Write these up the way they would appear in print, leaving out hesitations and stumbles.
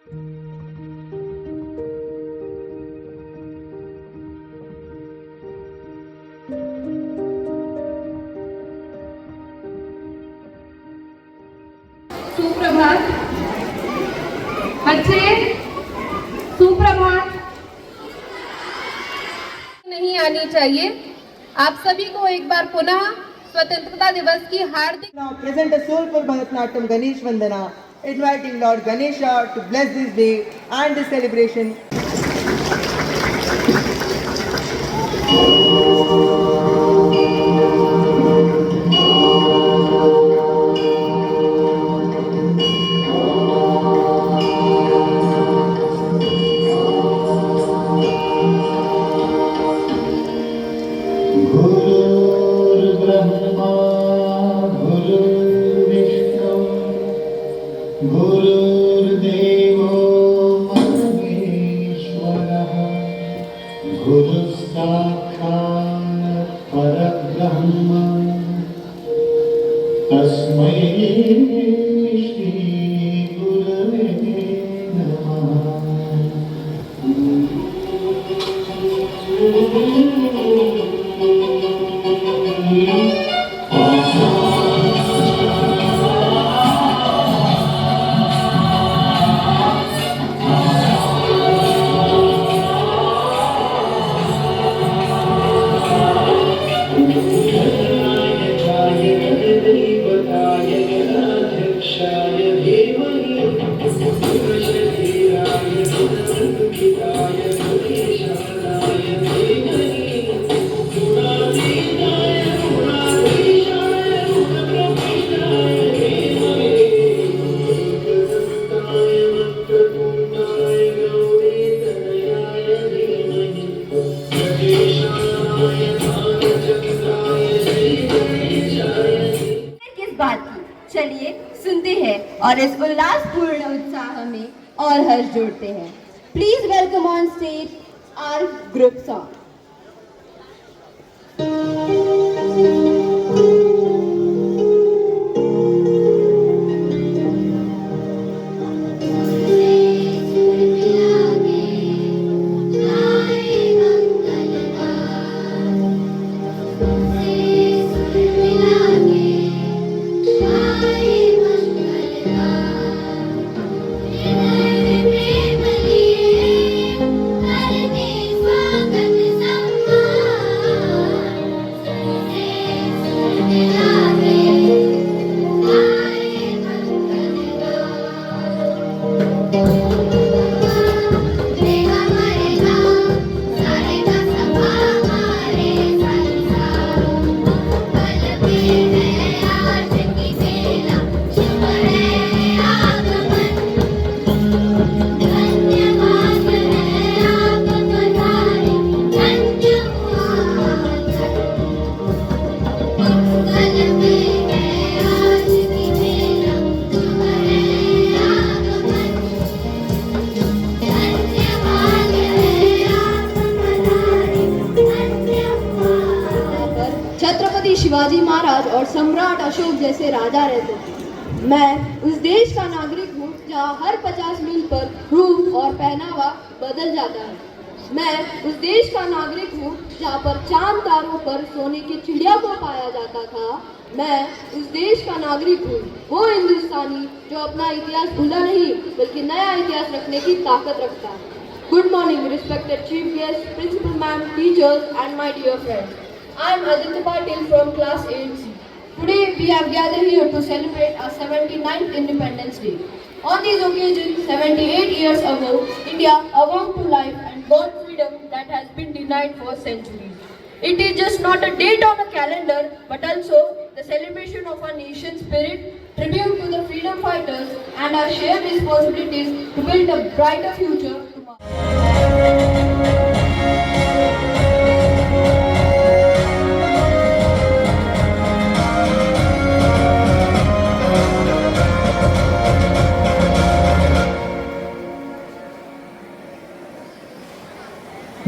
सुप्रभात बच्चे, सुप्रभात नहीं आनी चाहिए। आप सभी को एक बार पुनः स्वतंत्रता दिवस की हार्दिक। Now present a soulful Bharatanatyam Ganesh Vandana, inviting Lord Ganesha to bless this day and this celebration. गुरुर्देवो महेश्वरः गुरुः साक्षात् परब्रह्म तस्मै श्री गुरवे नमः। किस बात की, चलिए सुनते हैं और इस उल्लासपूर्ण उत्साह में और हर्ष जोड़ते हैं। Please welcome on stage our group song. Chhatrapati Shivaji Maharaj और सम्राट अशोक जैसे राजा रहते थे। मैं उस देश का नागरिक हूँ जहाँ हर 50 मील पर रूप और पहनावा बदल जाता है। मैं उस देश का नागरिक हूँ जहाँ पर चांद तारों पर सोने की चिड़िया को पाया जाता था। मैं उस देश का नागरिक हूँ, वो हिंदुस्तानी जो अपना इतिहास भूला नहीं बल्कि नया इतिहास रखने की ताकत रखता है। Good morning respected chief guest, principal ma'am, teachers and my dear friends. I am Aditya Patil from class 8C. Today we have gathered here to celebrate our 79th Independence Day. On this occasion, 78 years ago, India awoke to life and won freedom that has been denied for centuries. It is just not a date on a calendar, but also the celebration of our nation's spirit, tribute to the freedom fighters, and our shared responsibilities to build a brighter future tomorrow.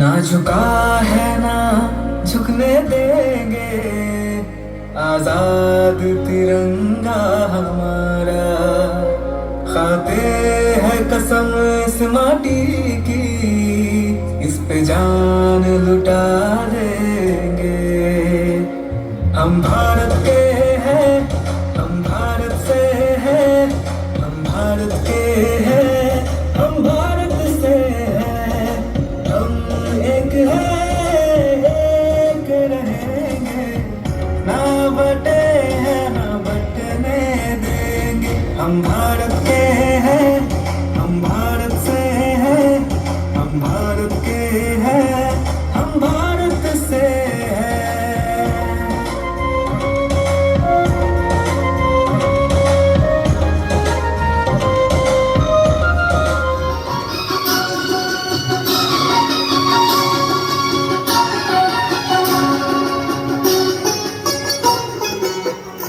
ना झुका है ना झुकने देंगे, आजाद तिरंगा हमारा, खाते हैं कसम इस माटी की, इस पे जान लुटा देंगे। हम भारत के हैं, हम भारत से हैं, हम भारत के हैं, हम भारत से हैं, हम एक हैं, एक रहेंगे, ना बटे हैं ना बटने देंगे। हम भारत के हैं, हम भारत से हैं, हम भारत के हैं, हम भारत से हैं।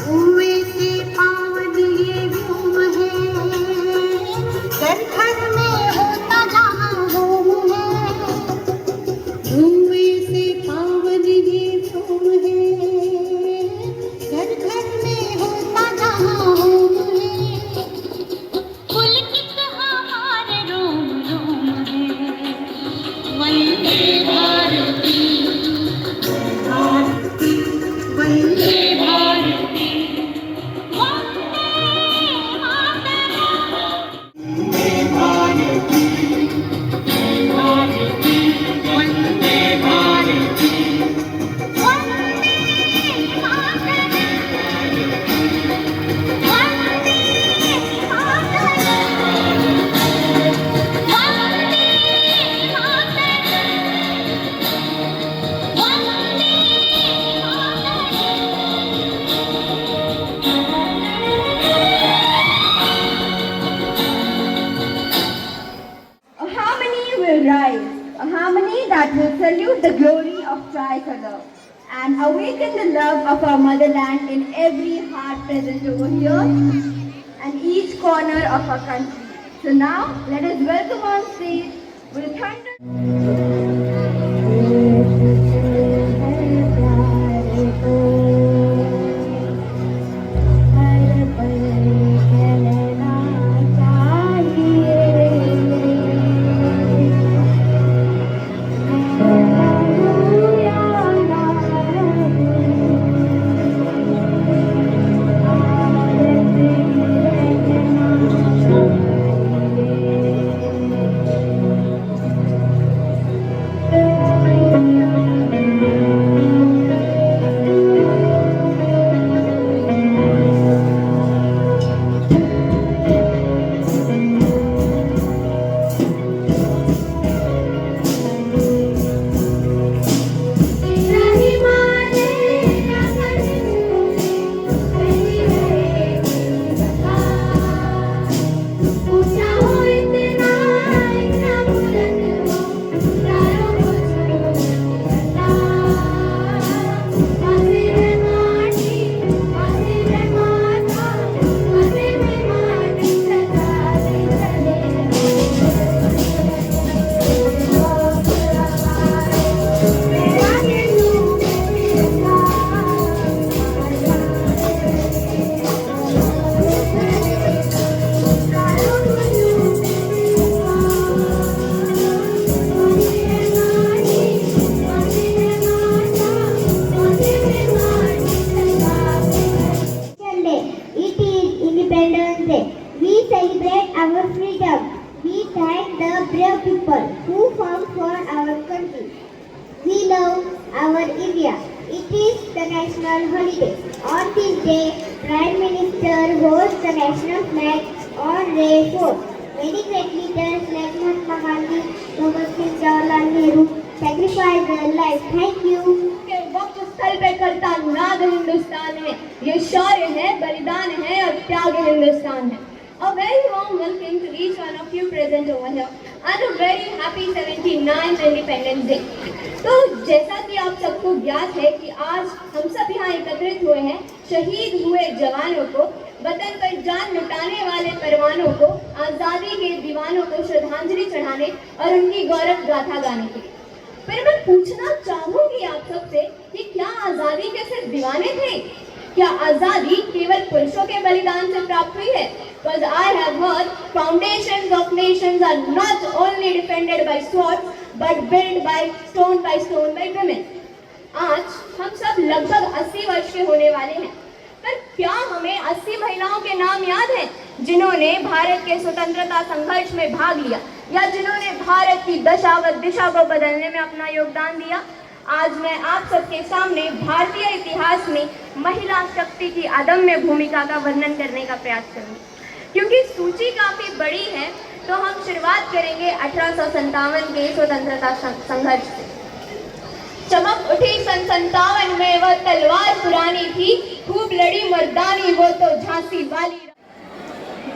कुएं से पावन ये व्योम है, घर घर में होता जहाँ होम है। कुएं से पावन ये व्योम है, घर घर में होता जहाँ होम है। पुलकित हमारे रोम रोम है, वंदे भारती भारती वंदे Bharti A harmony will rise, a harmony that will salute the glory of tricolor and awaken the love of our motherland in every heart present over here and each corner of our country. So now, let us welcome on stage with thunder. brave people who fought for our country. We love our India. It is the national holiday. On this day, Prime Minister holds the national flag on Ray Fort. Many great leaders like Mahatma Gandhi, Bhagat Singh, Jawaharlal Nehru sacrificed their life. Thank you. के वक्त स्थल पे करता नाग हिंदुस्तान है, ये शौर्य है, बलिदान है और त्याग हिंदुस्तान है. A very warm welcome to each one of you present over here and a very happy 79th Independence Day. तो जैसा कि आप सबको ज्ञात है कि आज हम सब यहाँ एकत्रित हुए हैं शहीद हुए जवानों को, वतन पर जान लुटाने वाले परवानों को, आज़ादी के दीवानों को श्रद्धांजलि चढ़ाने और उनकी गौरव गाथा गाने के लिए. फिर मैं पूछना चाहूंगी आप सबसे कि क्या आज़ादी के सिर्फ दीवाने थे? क्या आज़ादी केवल पुरुषों के बलिदान से प्राप्त हुई है? Because I have heard foundations of nations are not only defended by swords but built by stone by women. आज हम सब लगभग 80 वर्ष के होने वाले हैं, पर क्या हमें 80 महिलाओं के नाम याद हैं जिन्होंने भारत के स्वतंत्रता संघर्ष में भाग लिया या जिन्होंने भारत की दशा व दिशा को बदलने में अपना योगदान दिया? आज मैं आप सबके सामने भारतीय इतिहास में महिला शक्ति की अदम्य भूमिका का वर्णन करने का प्रयास करूंगी। क्योंकि सूची काफी बड़ी है तो हम शुरुआत करेंगे 1857 के स्वतंत्रता संघर्ष से। चमक उठी सन 57 में वह तलवार पुरानी थी, खूब लड़ी मर्दानी वो तो झांसी वाली।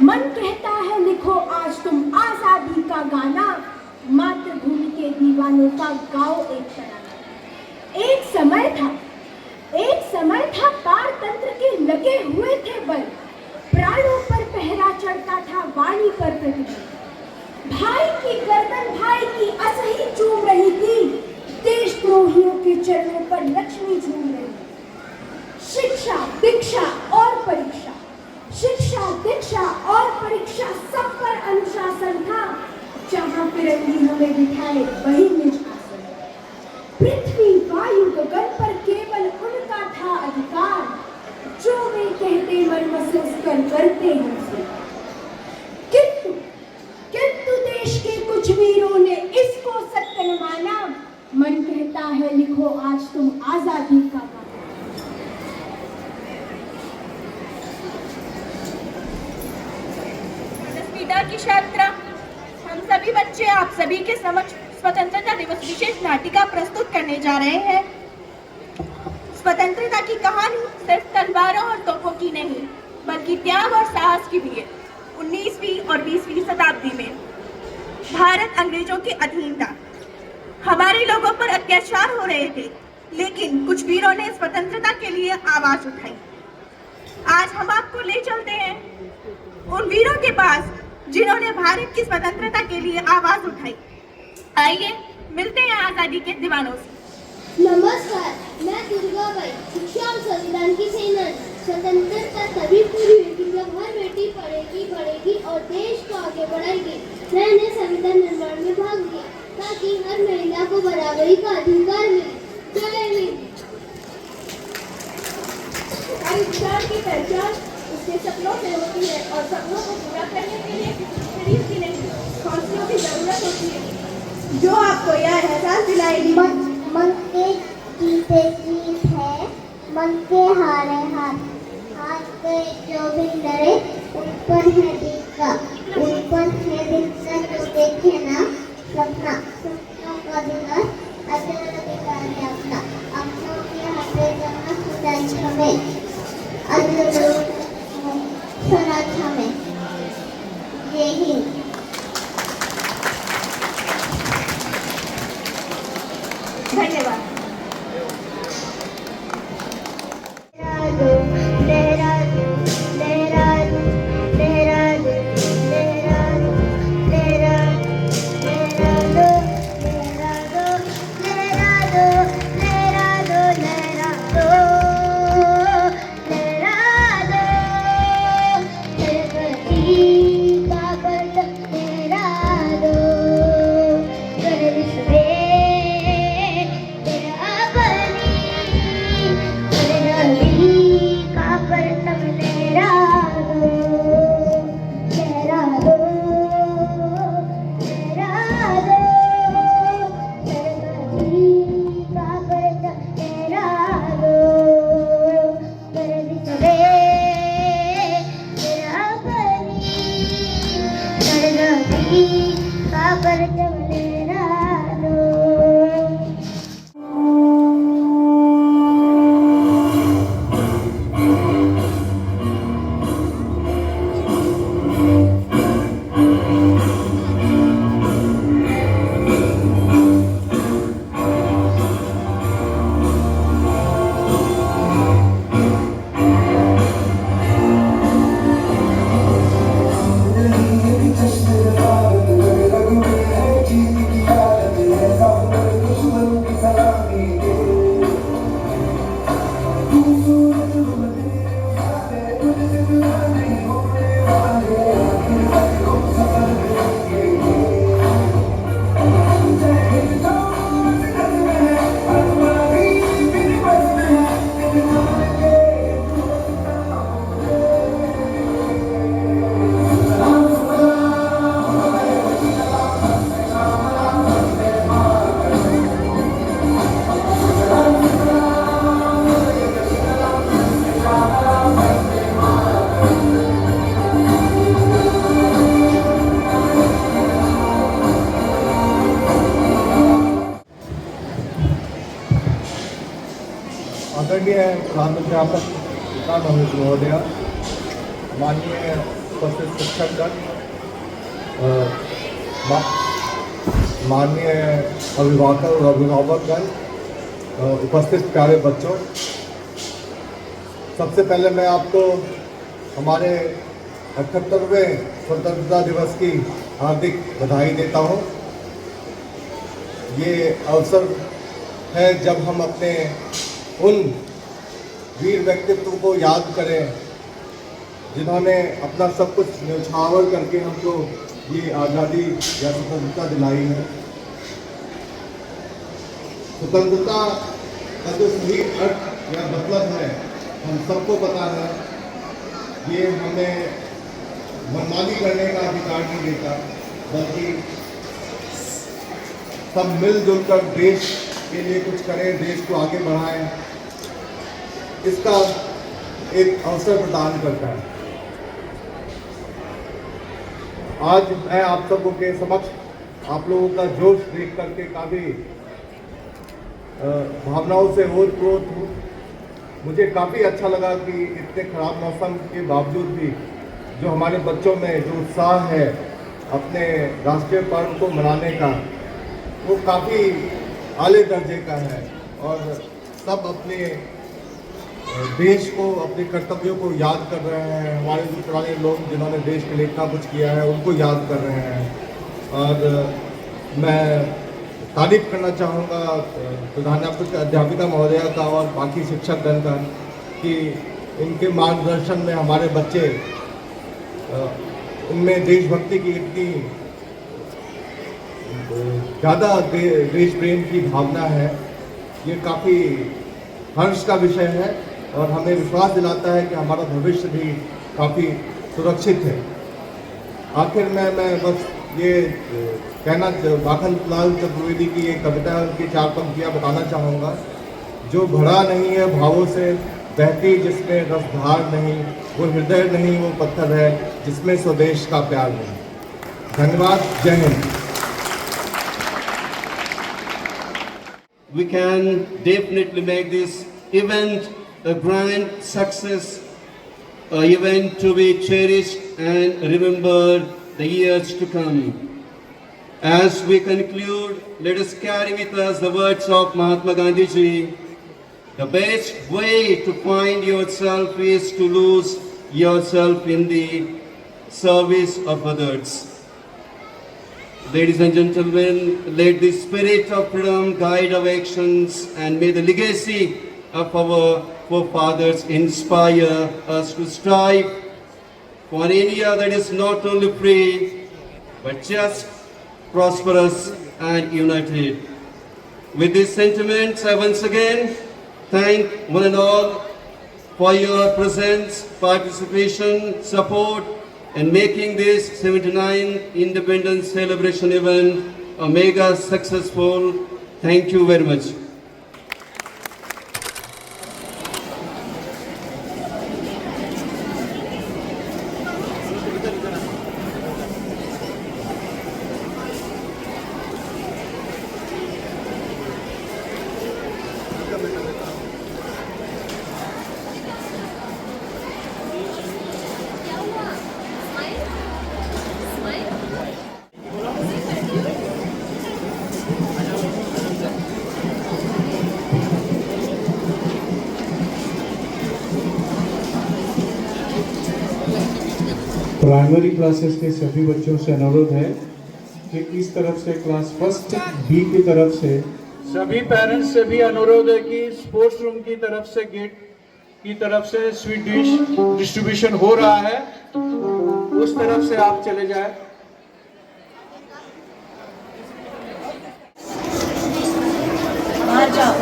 मन कहता है लिखो आज तुम आजादी का गाना, मातृभूमि के दीवानों का गाओ एक तराना। एक समय था पारतंत्र के लगे हुए थे बल, प्राणों पर पहरा चढ़ता था वाणी पर प्रतिबल। भाई की गर्दन भाई की असही चूम रही थी, देशद्रोहियों के चरणों पर लक्ष्मी झूम रही। शिक्षा दीक्षा और परीक्षा, शिक्षा दीक्षा और परीक्षा सब पर अनुशासन था, जहां फिरंगी हमें बिठाए वही निज आसन। पृथ्वी वायु गगन पर केवल उनका था अधिकार, जो वे कहते मन महसूस कर करते हैं। किंतु देश के कुछ वीरों ने इसको सत्य न माना, मन कहता है लिखो आज तुम आजादी का गाना। स्पीडा की छात्रा, हम सभी बच्चे आप सभी के समक्ष स्वतंत्रता दिवस विशेष नाटिका प्रस्तुत करने जा रहे हैं। स्वतंत्रता की कहानी सिर्फ तलवारों और तोपों की नहीं, बल्कि त्याग और साहस की भी है। 19वीं और 20वीं शताब्दी में भारत अंग्रेजों के अधीन था, हमारे लोगों पर अत्याचार हो रहे थे, लेकिन कुछ वीरों ने स्वतंत्रता के लिए आवाज उठाई। आज हम आपको ले चलते हैं उन वीरों के पास जिन्होंने भारत की स्वतंत्रता के लिए आवाज उठाई। आइए मिलते हैं आजादी के दीवानों से। नमस्कार, मैं दुर्गाबाई, शिक्षा और संविधान की सेनानी। स्वतंत्रता तभी पूरी होगी जब हर बेटी पढ़ेगी बढ़ेगी और देश को आगे बढ़ाएगी। मैंने संविधान निर्माण में भाग लिया ताकि हर महिला को बराबरी का अधिकार मिले। जय हिंद। हर इंसान की पहचान उसके सपनों से होती है और सपनों को पूरा करने के लिए शरीर की नहीं हौसलों की जरूरत होती है, जो आपको यह एहसास दिलाएगी। मन के जीते जीत है, मन के हारे हार, हाथ पे जो भी डरे उन पर है दिक्का, उन पर है दिक्का जो देखे ना सपना, सपनों का दिला अजर अधिकार है अपना, अपनों के हाथे जन्नत खुदाई हमें अजर स्वराज हमें। जय हिंद। धन्यवाद। रग में है जीत माननीय प्रधानाध्यापक महोदय, माननीय उपस्थित शिक्षकगण, माननीय अभिभावकगण, उपस्थित प्यारे बच्चों, सबसे पहले मैं आपको हमारे 78वें स्वतंत्रता दिवस की हार्दिक बधाई देता हूँ। ये अवसर है जब हम अपने उन वीर व्यक्तित्व को याद करें जिन्होंने अपना सब कुछ न्यौछावर करके हमको ये आज़ादी या स्वतंत्रता दिलाई है। स्वतंत्रता का जो सही अर्थ या मतलब है हम सबको पता है। ये हमें मनमानी करने का अधिकार नहीं देता, बल्कि सब मिलजुल कर देश के लिए कुछ करें, देश को आगे बढ़ाएं, इसका एक अवसर प्रदान करता है। आज मैं आप सबों के समक्ष आप लोगों का जोश देख करके काफ़ी भावनाओं से ओतप्रोत हूँ। मुझे काफ़ी अच्छा लगा कि इतने खराब मौसम के बावजूद भी जो हमारे बच्चों में जो उत्साह है अपने राष्ट्रीय पर्व को मनाने का, वो काफ़ी आले दर्जे का है और सब अपने देश को, अपने कर्तव्यों को याद कर रहे हैं। हमारे जो पुराने लोग जिन्होंने देश के लिए इतना कुछ किया है उनको याद कर रहे हैं। और मैं तारीफ करना चाहूँगा अध्यापिका महोदया का और बाकी शिक्षकगण का कि इनके मार्गदर्शन में हमारे बच्चे, उनमें देशभक्ति की इतनी ज़्यादा देश प्रेम की भावना है, ये काफ़ी हर्ष का विषय है और हमें विश्वास दिलाता है कि हमारा भविष्य भी काफ़ी सुरक्षित है। आखिर में मैं बस ये कहना, माखन लाल चतुर्वेदी की एक कविता की 4 पंक्तियाँ बताना चाहूँगा। जो भरा नहीं है भावों से, बहती जिसमें रसधार नहीं, वो हृदय नहीं, वो पत्थर है जिसमें स्वदेश का प्यार नहीं। धन्यवाद। जय Hind. We can definitely make this event a grand success, an event to be cherished and remembered the years to come. As we conclude, let us carry with us the words of Mahatma Gandhi ji. The best way to find yourself is to lose yourself in the service of others. Ladies and gentlemen, let the spirit of freedom guide our actions and may the legacy of our forefathers inspire us to strive for an India that is not only free but just, prosperous and united. With these sentiments, I once again thank one and all for your presence, participation, support in making this 79th Independence Celebration event a mega successful. Thank you very much. Primary classes के सभी बच्चों से अनुरोध है कि इस तरफ से क्लास फर्स्ट बी की तरफ से सभी पेरेंट्स से भी अनुरोध है कि स्पोर्ट्स रूम की तरफ से, गेट की तरफ से स्वीट डिश डिस्ट्रीब्यूशन हो रहा है, उस तरफ से आप चले जाए। बाहर जाओ।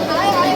हाय हाय